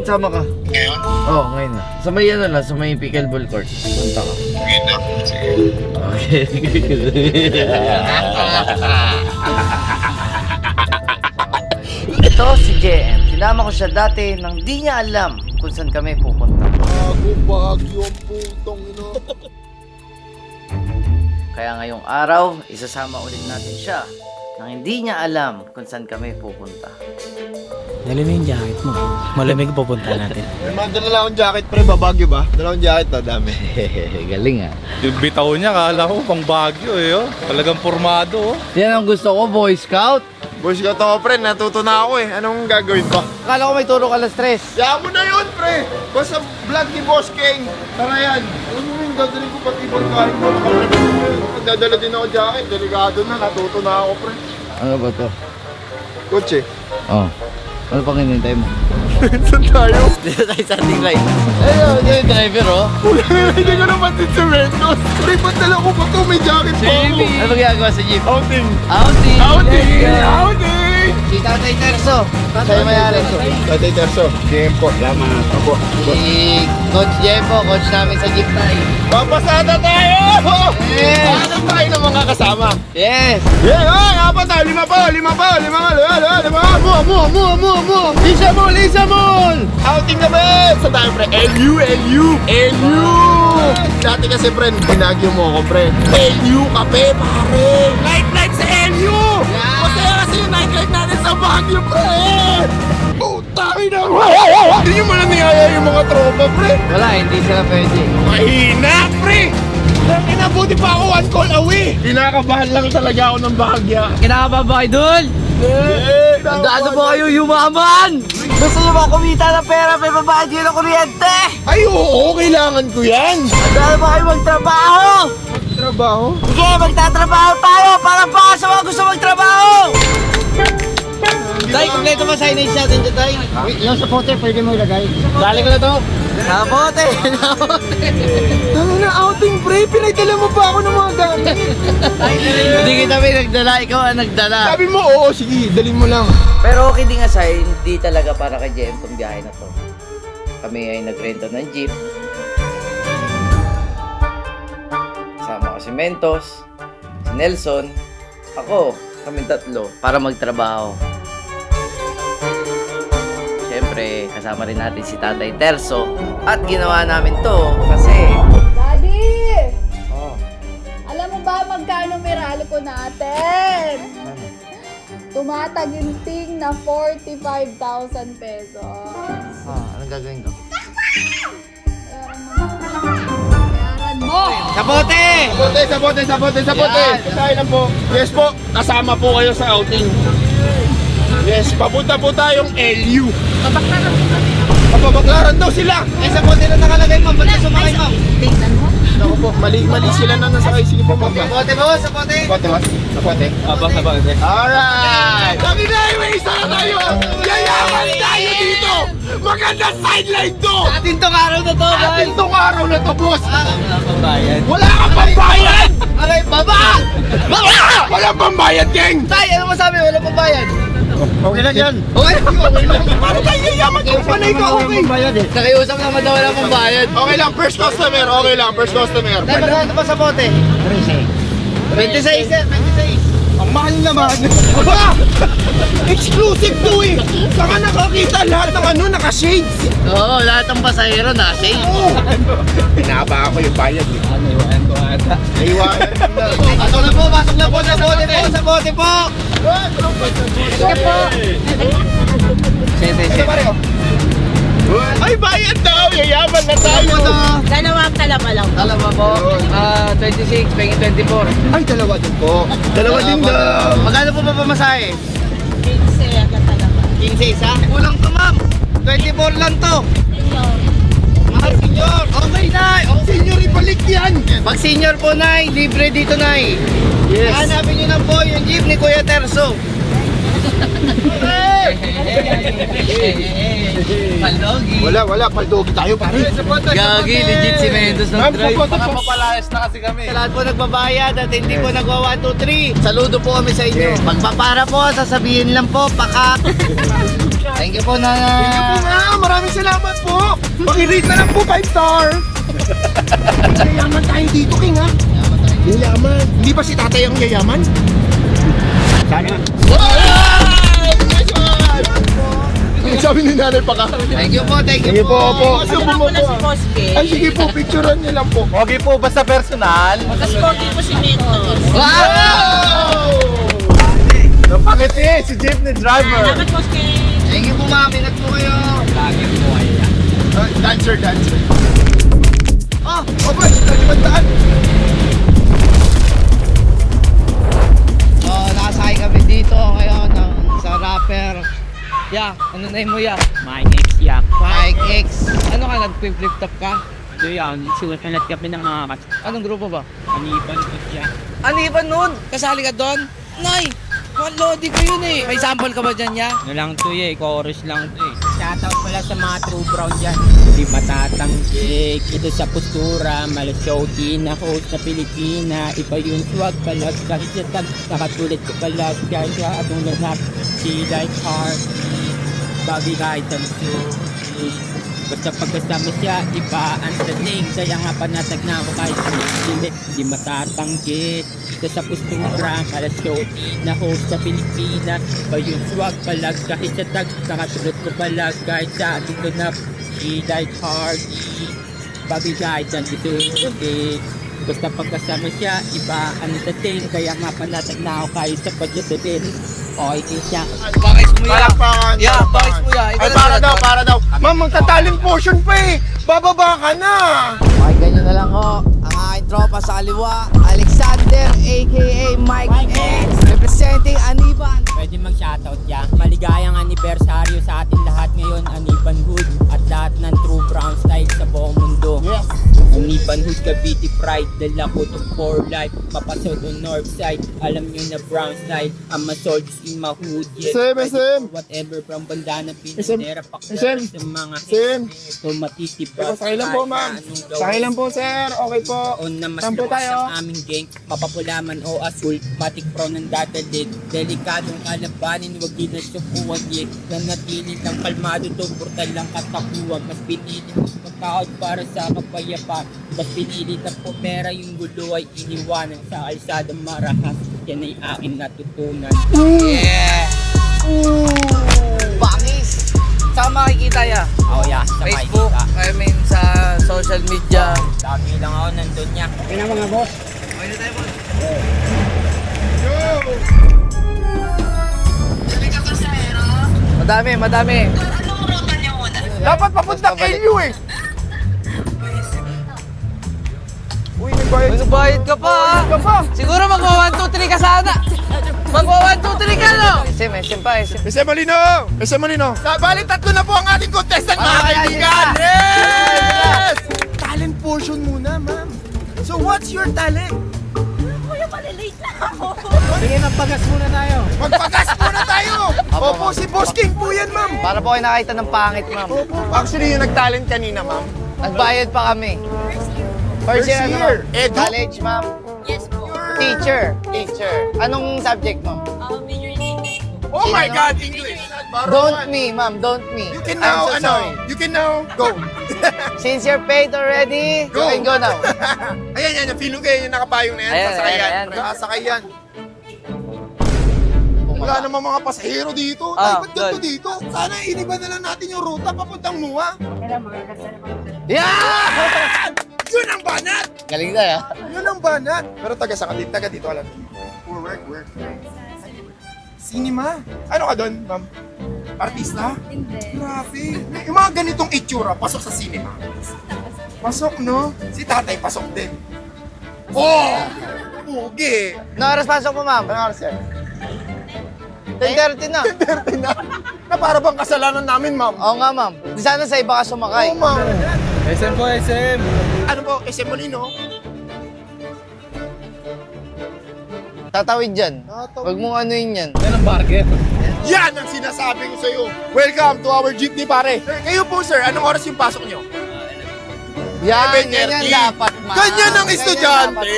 sama ka. Ngayon? Oo, ngayon na. Sa may ano lang, sa may pickleball court. Punta ka. Ngayon na. Sige. Okay. Ito si JM. Sinama ko siya dati nang di niya alam kung saan kami pupunta. Bagyo ang putong ino. Kaya ngayong araw, isasama ulit natin siya nang hindi niya alam kung saan kami pupunta. Dali mo yung jacket mo. Malamig pupunta natin. May mga dala akong jacket pre, babagyo ba? Dalawang jacket na dami. Galing ah. Yung bitaw niya, kala ko pang Baguio eh. Oh. Talagang formado. Oh. Yan ang gusto ko, Boy Scout. Boys ko to pre, natuto na ako eh. Anong gagawin ko? Akala ko may turo ka alas 3. Kaya mo na yun pre! Basta vlog ni Boss King. Tara yan. Ano mo yung dadalhin ko pati ibang kain mo? Magdadala din ako jacket. Delikado na, natuto na ako pre. Ano ba to? Kotse. Oh. Ano pang hinintay mo? Saan tayo? Dito tayo sa ating light. Ayun, yung driver oh. Hindi ko naman din sa Mentos. Pre, ba't dala ko pa to? May jacket pa ako. Ano ba ginagawa sa jeep? Outing! Outing! Outing! Let's go! Outing! Si Tatay Terso. Sa'yo mayari. Tatay Terso. Game po. Salamat. Ako. Si Coach Jempo, coach namin sa jeep tayo. Papasada tayo! Yes! Ano tayo ng mga kasama? Yes! Yeah, ay, apat tayo. Lima pa. Lima mo. Lisa Mall. Outing na ba? Sa tayo, pre. LU. Dati kasi, pre, binagyo mo ako, pre. LU kape, pare. Night sa LU. Masaya kasi yung nightlife natin sa Baguio, pre. Putang ina. Hindi nyo man niyaya yung mga tropa, pre. Wala, hindi sila pwede. Mahina, pre. Inabuti pa ako one call away. Kinakabahan lang talaga ako ng bahagya. Kinakaba ba kayo dun? Ano po kayo yumaman? Gusto nyo ba kumita ng pera, may babayad yun ng kuryente? Ay, oo, kailangan ko yan. Ano ba kayo magtrabaho? Trabaho? Sige, magtatrabaho tayo para pa sa mga gusto magtrabaho! Tay, kompleto ba signage natin dyan, Tay? Yung sa pote, pwede mo ilagay. Dali ko na to. Nabote! Tanga na outing, pre. Pinagdala mo pa ako ng mga gamit. Hindi kita may nagdala, ikaw ang nagdala. Sabi mo, oo, sige, dalhin mo lang. Pero okay din aside, hindi talaga para kay JM tong biyahe na to. Kami ay nagrento ng jeep. Kasama ko si Mentos, si Nelson, ako, kami tatlo, para magtrabaho. Siyempre, kasama rin natin si Tatay Terso. At ginawa namin to kasi... Daddy! Alam mo ba magkano meralo ko natin? Tumataginting na 45,000 pesos. anong gagawin ko? Bayaran mo! Kapote! Sa bote. Tayo na po. Yes po, kasama po kayo sa outing. Yes, papunta po tayong LU. Papabaklaran daw sila. Eh, sa bote na nakalagay mo, ba't na sumakay mo? Tingnan mo. Naku po, mali sila na nasakay. Sige po, ma'am. Bote mo, sa bote! Sa bote. Okay. Alright! Sabi na, may isa na tayo! Yayaman tayo dito! Maganda sideline to! Atin tong araw na to, Atin tong araw na to, boss! Pambayad. Wala kang pambayad! Aray, baba! Wala pambayad, Keng! Tay, ano masabi? Wala pambayad. Okay lang yan. Okay? Paano tayo yayaman kung panay ka okay? Nakiusap naman daw wala pambayad. Okay lang, first customer. Okay lang, first customer. Tay, magkano pa sa bote? 26, sir. 26. Ang mahal naman. Aba! Exclusive to eh! Saka nakakita lahat ng ano, naka-shades. Oo, lahat ng pasahero naka-shade. Oo! Pinaba ako yung bayad eh. Naiwanan ko ata. Naiwanan na. Pasok na po sa bote po, sa bote po. Sige po. Sige. Ay, bayad daw! Yayaman na tayo! Dalawang talaba lang. Alam mo po, 26, pengin 24. Ay, dalawa din po. Dalawa din daw. Magkano po ba pamasahe? 15 agad talaba. 15 isa? Kulang to, ma'am. 24 lang to. Mahal, senyor. Okay, Nay. Senior, ibalik yan! Pag senior po, Nay, libre dito, Nay. Yes. Hanapin nyo lang po yung jeep ni Kuya Terso. Palogi. Wala. Paldogi tayo, pare. Gagi, legit si Mendoz ng Ma'am, drive. papoto po. Mapalayas na kasi kami. Sa lahat po nagbabayad at hindi po nagwa 1, 2, 3. Saludo po kami sa inyo. Yes. Pagpapara po, sasabihin lang po, pakak. Thank you po, Thank you po nga. Maraming salamat po. Pakirate na lang po 5 star. Yayaman tayo dito, King ha. Yayaman. Hindi ba si tatay ang yayaman? Sana. Sabi ni nanay pa ka. Thank you po, thank you Sige po, opo. Kasama ko na si Boss King. Ay, sige po, picturean niyo lang po. Okay po, basta personal. Tapos pogi po si Mentos. Wow! Napangiti, si jeepney driver. Salamat, Boss King. Thank you po, ma'am. Ingat po kayo. Lagi po kayo. Dancer. Ah, opo, nagibandaan. So, nakasakay kami dito ngayon sa rapper. Yeah, ano name mo ya? Mike X, yeah. Mike X. Ano ka, nag-flip top ka? So yan, sinusunod kami ng mga Anong grupo ba? kaniban ko siya. Ano iba nun? Kasali ka doon? Nay! Lodi ko yun eh. May sample ka ba dyan ya? Ano lang to eh, chorus lang to eh. Shoutout pala sa mga true brown dyan. Di matatangkik, ito sa postura, malasyoki na host na Pilipina. Iba yung swag palag, kahit sa tag, nakatulad ko palag, kahit sa atong lahat. She like heart, babi kahit ang suki. Basta pagkasama siya, iba ang dating. Kaya nga panatag na ako kahit sa mistilik. Di matatangkik, ito sa postura, malasyoki na host sa Pilipinas. Iba yung swag palag, kahit sa tag, nakatulad ko palag, kahit sa atong lahat. She like heart, babi kahit ang suki. Basta pagkasama siya, iba ang dating. Kaya nga panatag na ako kahit sa pagdating. Okay siya. Bakis mo ya? Palakpakan. Yeah, bakis mo ya? Ay, para daw. Ma'am, magta-talent portion pa eh. Bababa ka na. Okay, ganyan na lang ho. Ang aking tropa sa kaliwa, Alexander aka Mike X. Representing Aniban. Pwede mag-shoutout yan. Maligayang anibersaryo sa atin lahat ngayon, Aniban Hood. At lahat ng true brown style sa buong mundo. Yes. Aniban Hood, Cavite Pride, dala ko to for life. Papasok on north side, alam nyo na brown style. I'm a soldier in my hood. Yes, SM. ready for whatever from banda ng Pinatera. Pakdara sa mga SM. so matitibag. Teka, sakay lang po, ma'am. Sakay lang po, sir. Okay po. On na mas Saan po lakas tayo? ang aming gang, mapapulaman o asul, matik pro ng datalig, delikadong kalabanin, wag din na sukuwag yek, nanatili lang kalmado to, brutal lang katakuwag, mas pinili magkaod para sa kapayapaan, mas pinili na po pera yung gulo ay iniwanan sa kalsadang marahas, yan ay aking natutunan. Yeah! Bangis! Saan makikita ya? Oh yeah, sa Facebook, Maynila. I mean sa social media. Lagi lang ako nandun niya. Madami. Dapat papuntang LU eh. Uy, nagbayad. Magbayad ka pa ha? Ka pa. Siguro magwa 1, 2, 3 ka sana. Magwa 1, 2, 3 ka no? SM pa. SM Molino. Bali, tatlo na po ang ating contestant, mga Ah, kaibigan. yeah. Yes! Talent portion muna, ma'am. So, what's your talent? Kuya, malilate na ako. Magpagas muna tayo. Opo, si Boss King po yan, ma'am. Para po kayo nakita ng pangit, ma'am. Opo. Actually, yung nag-talent kanina, ma'am. Nagbayad pa kami. First year, ano, ma'am? Edu. College, ma'am. Yes po. Teacher. Anong subject, ma'am? Major in English po. Oh my God, English. Don't me, ma'am. Don't me. You can I'm now, so sorry. you can now go. Since you're paid already, Go. you can go now. Ayan, feeling ko yan yung nakapayong na yan. Ayan, Sasakay yan. ayan. Sasakay yan. Wala namang mga pasahero dito. Ah, Dapat ganito good. dito. Sana iniba na lang natin yung ruta papuntang Muwa. Yeah! Yun ang banat! Galing na, ya. Yun ang banat! Pero taga dito alam. Work. Cinema? Ano ka doon, ma'am? Artista? Hindi. Grabe. Yung mga ganitong itsura, pasok sa cinema. Pasok, no? Si tatay, pasok din. Oh! Pugi! No, pasok mo, ma'am. Ano oras yan? 10:30 na. 30 na. Na para bang kasalanan namin, ma'am? Oo nga, ma'am. Di sana sa iba ka sumakay. Oo, ma'am. SM po, SM. Ano po, SM Molino? Tatawid dyan. Tatawid. Huwag mong anuin yan. Yan ang bargain. Yan ang sinasabi ko sa'yo. Welcome to our jeepney, pare. Sir, kayo po, sir. Anong oras yung pasok nyo? Yan, 7:30. ganyan dapat, ma'am. Ganyan ang Ganyan estudyante.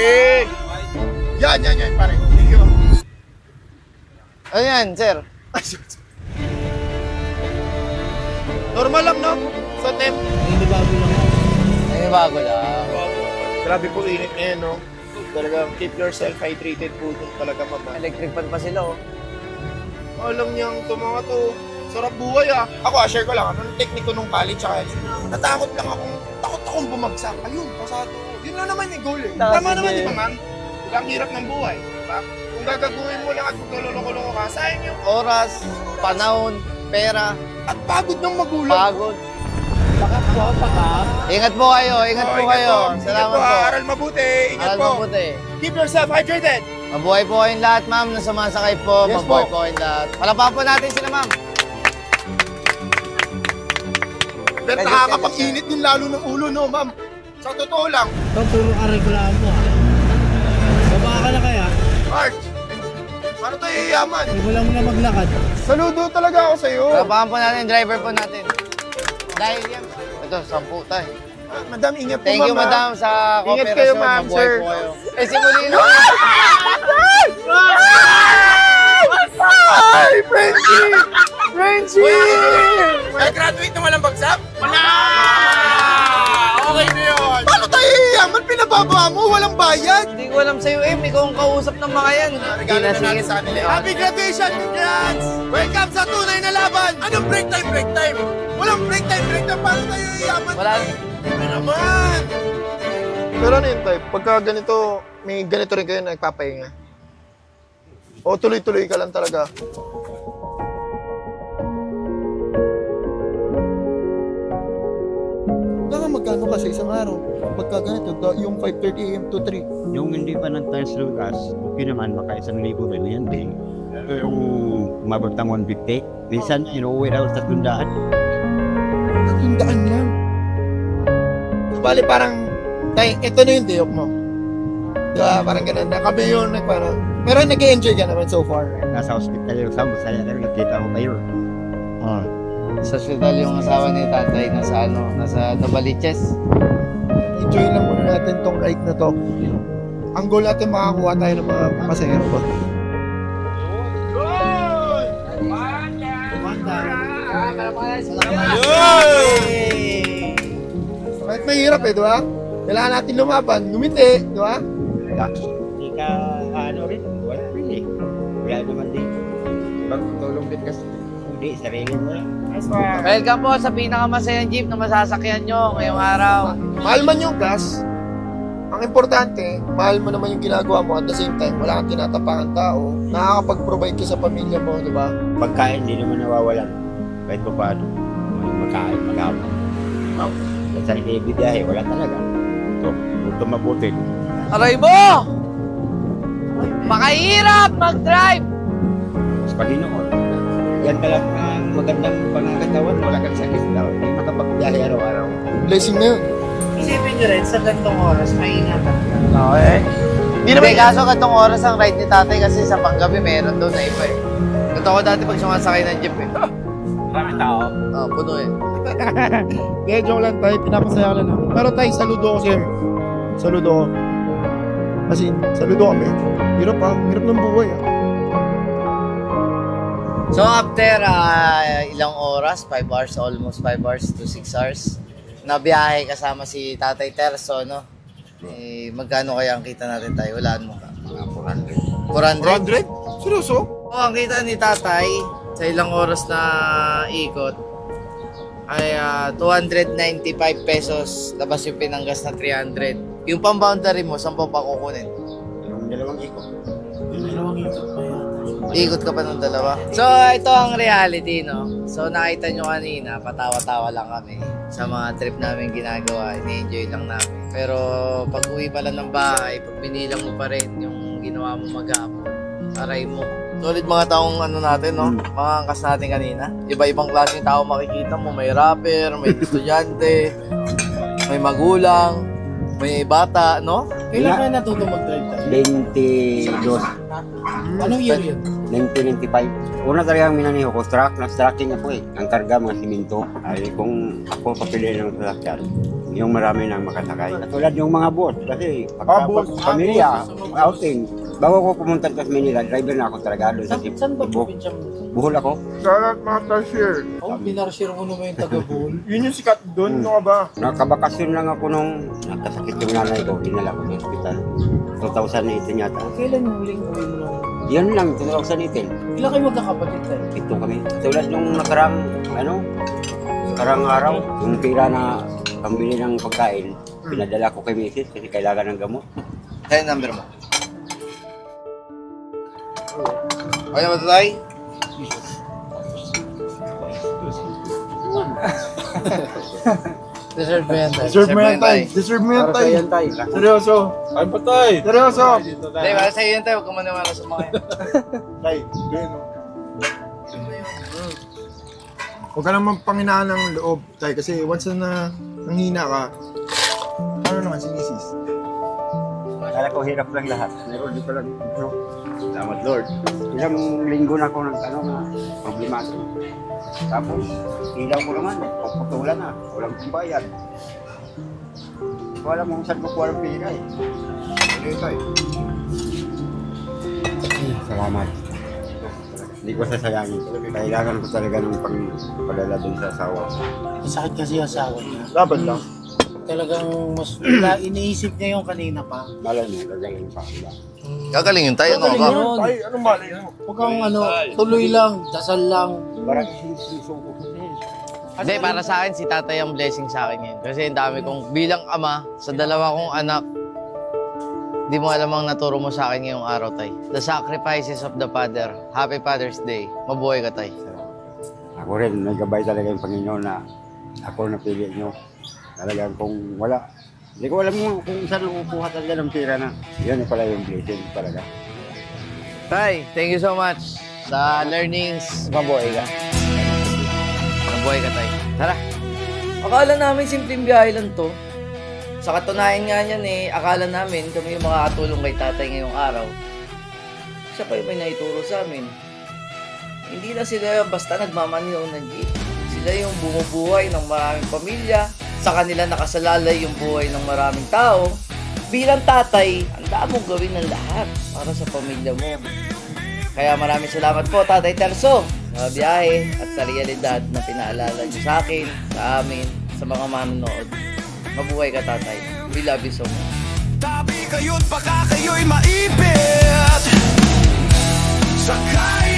dapat. Yan, pare. Thank you. Ayan, sir. Normal lang, no? Sa temp. Hindi bago lang. Ay, bago lang. Grabe po init ngayon, no? Talagang keep yourself hydrated po dun talaga, mama. Electric fan pa sila, oh. Alam niyang ito mga to. Sarap buhay, ah. Ako, share ko lang. Anong technique ko nung college, natakot lang akong, takot akong bumagsak. Ayun, pasado. Yun lang naman yung goal, eh. Tama Sige. naman, di ba, ma'am? Ang hirap ng buhay, di ba? Kung gagaguhin mo lang at magluloko-loko ka, sayang yung Oras, panahon, pera, at pagod ng magulang. pagod. Ingat po kayo, ingat po kayo. Salamat po. Aral mabuti. Ingat Aral po. mabuti. Keep yourself hydrated. Mabuhay po kayong lahat, ma'am, na sumasakay po. Yes Mabuhay po. po kayong lahat. Palapakan po natin sila, ma'am. Pero nakakapag-init din lalo ng ulo, no, ma'am? Sa totoo lang, Ito, puro karikulaan mo. Baba ka na kaya? March, paano tayo yayaman? Wala mo na maglakad. Saludo talaga ako sa'yo. Palapakan po natin, driver po natin. Dahil yan. Ito, 10 tayo. Madam, ingat po, Thank you, ma'am, madam, sa Ingat cooperation. kayo, ma'am, Mabuhay sir. po kayo. Eh, si Molino. Ay, Frenchie! Frenchie! May graduate na walang bagsak? Wala! Okay na yun. Paano tayo yayaman? Pinababa mo, walang bayad. Hindi ko alam sa'yo, ikaw ang kausap ng mga yan. Regalo na natin sa kanila. Happy graduation! Congrats! Welcome sa tunay na laban! Anong break time? Break time? Walang break time! Break time! Paano tayo yayaman? Wala. Ano naman? Pero ano yun, type? Pagka ganito, may ganito rin kayo na nagpapahinga. O tuloy-tuloy ka lang talaga. Baka magkano ka sa isang araw? Pagka ganito, yung 5:30 AM to 3. Yung hindi pa ng times lugas, okay naman, maka 1,000 rin yan din. Pero yung umabot ng 150, minsan inuwi na sa tundaan. Tundaan lang. Bali parang, tay, ito na yung day off mo. Diba, parang ganun. Kami yun, parang, pero nag-enjoy ka naman so far. Nasa hospital yung sa masaya na rin, nakita ko kayo. Sa hospital yung asawa ni tatay, nasa Novaliches. Enjoy lang muna natin tong ride na to. Ang goal natin makakuha tayo ng mga pasahero ko. Kahit mahirap eh, di ba? Kailangan natin lumaban, lumiti, di ba? Hindi ka, ano rin, wala rin eh. Wala naman din. Pagtulong din kasi, hindi, sarili mo lang. Welcome po sa pinakamasayang jeep na masasakyan nyo ngayong araw. Mahal man yung gas, ang importante, mahal mo naman yung ginagawa mo at the same time, wala kang tinatapangan tao, nakakapag-provide ka sa pamilya mo, di ba? Pagkain, hindi naman nawawalan. Kahit pa paano, magkain, mag-awal. Sa ibibiyahe, wala talaga. So, ito mabuti. Aray mo! Makahirap mag-drive! Sa Panginoon, yan talaga ang magandang pangangatawan, wala kang sakit daw. Hindi makapagbiyahe araw-araw. Blessing na yun. Isipin nyo rin, sa gantong oras, may ingatan ka. Okay. Hindi naman kaso katong oras ang ride ni tatay kasi sa panggabi meron doon na iba eh. Ganito ko dati pag sumasakay ng jeep eh. Maraming tao. Oh, puno eh. Kaya joke lang tayo, pinapasaya ka lang namin. Pero tayo, saludo ako sa'yo. Saludo ako. Kasi, saludo kami. Hirap hirap ng buhay So after ilang oras, 5 hours, almost 5 hours to 6 hours, nabiyahe kasama si Tatay Terso, no? Eh, magkano kaya ang kita natin tayo? Walaan mo. Mga 400? 400? Seryoso? Oh, ang kita ni Tatay sa ilang oras na ikot ay 295 pesos, labas yung pinanggas na 300. Yung pang-boundary mo, saan pa kukunin? Yung dalawang ikot. Dalawang ikot pa yata. Ikot ka pa ng dalawa. So, ito ang reality, no? So, nakita nyo kanina, patawa-tawa lang kami sa mga trip namin ginagawa. Ini-enjoy lang namin. Pero, pag uwi pala ng bahay, pag binilang mo pa rin yung ginawa mo maghapon, aray mo. Solid mga taong ano natin, no? Mga angkas natin kanina. Iba-ibang klaseng tao makikita mo. May rapper, may estudyante, may magulang, may bata, no? Kailan ka natuto mag-drive tayo? 22. Anong year yun? 1995. Una talagang minaniho ko, trucking ako eh. Ang karga, mga siminto. Ay kung ako papiliin ng sasakyan, yung marami nang makasakay. Katulad yung mga boss, kasi pagka pamilya, outing, bago ko pumunta sa Manila, driver na ako talaga doon sa Cebu. Saan ba probinsya mo? Buhol ako. Shoutout mga Tasher. Oh, binarshare mo naman yung taga-Bohol. Yun yung sikat doon, ano ka ba? Nakabakasyon lang ako nung nakasakit yung nanay ko. Dinala ko sa hospital. 2018 yata. Kailan yung huling uwi mo naman? Yan lang, 2018. Ilan kayo magkakapatid tayo? Ito kami. Tulad nung nakarang araw, yung pira na pambili ng pagkain, pinadala ko kay Mrs. kasi kailangan ng gamot. Sa'yo number mo. Okay naman ito, Tay? Deserve mo yan tayo. Deserve mo yan, Tay. Deserve mo yan, Tay. Seryoso. Ay, patay! Seryoso. Hindi, para sa'yo yan, Tay. Huwag ka maniwala sa mga yan. Tay, yun o. Huwag ka naman panghinaan ng loob, Tay. Kasi once na nanghina ka, ano naman sinisis? Kala ko hirap lang lahat. Meron di pa lang ito. Salamat Lord. Ilang linggo na ako problemado. Tapos, ilaw ko naman, puputulan na, walang kumbayad. Wala mo kung saan kukuha ng pera eh. Okay, Tay. Salamat. Hindi ko sasayangin. Kailangan ko talaga ng pangpadala dun sa asawa. Masakit kasi yung asawa niya. Laban lang. Talagang mas iniisip niya yung kanina pa. Malay mo, gagaling pa. Gagaling yun, Tay. Ano Gagaling ka? yun. Tay, anong malay mo? Huwag kang tuloy lang, dasal lang. Parang sinusuko ko din. Hindi, para sa akin, si tatay ang blessing sa akin ngayon. Kasi ang dami kong, bilang ama, sa dalawa kong anak, di mo alam ang naturo mo sa akin ngayong araw, Tay. The sacrifices of the father. Happy Father's Day. Mabuhay ka, Tay. Ako rin, nagabay talaga yung Panginoon na ako napili nyo. Talagang kung wala, hindi ko alam kung saan kukuha talaga ng pera na. Yun pala yung blessing talaga. Tay, thank you so much sa learnings. Mabuhay ka. Mabuhay ka, Tay. Tara. Akala namin simpleng biyahe lang to. Sa katunayan nga niyan akala namin kami yung makakatulong kay tatay ngayong araw. Siya pa yung may naituro sa amin. Hindi na sila basta nagmamaniw ng jeep. Sila yung bumubuhay ng maraming pamilya. Sa kanila nakasalalay yung buhay ng maraming tao. Bilang tatay, handa mong gawin ng lahat para sa pamilya mo. Kaya maraming salamat po, Tatay Terso, sa biyahe at sa realidad na pinaalala niyo sa akin, sa amin, sa mga manonood. Mabuhay ka, Tatay. We love you so much. Tabi kayo't baka kayo'y maipit. Sakay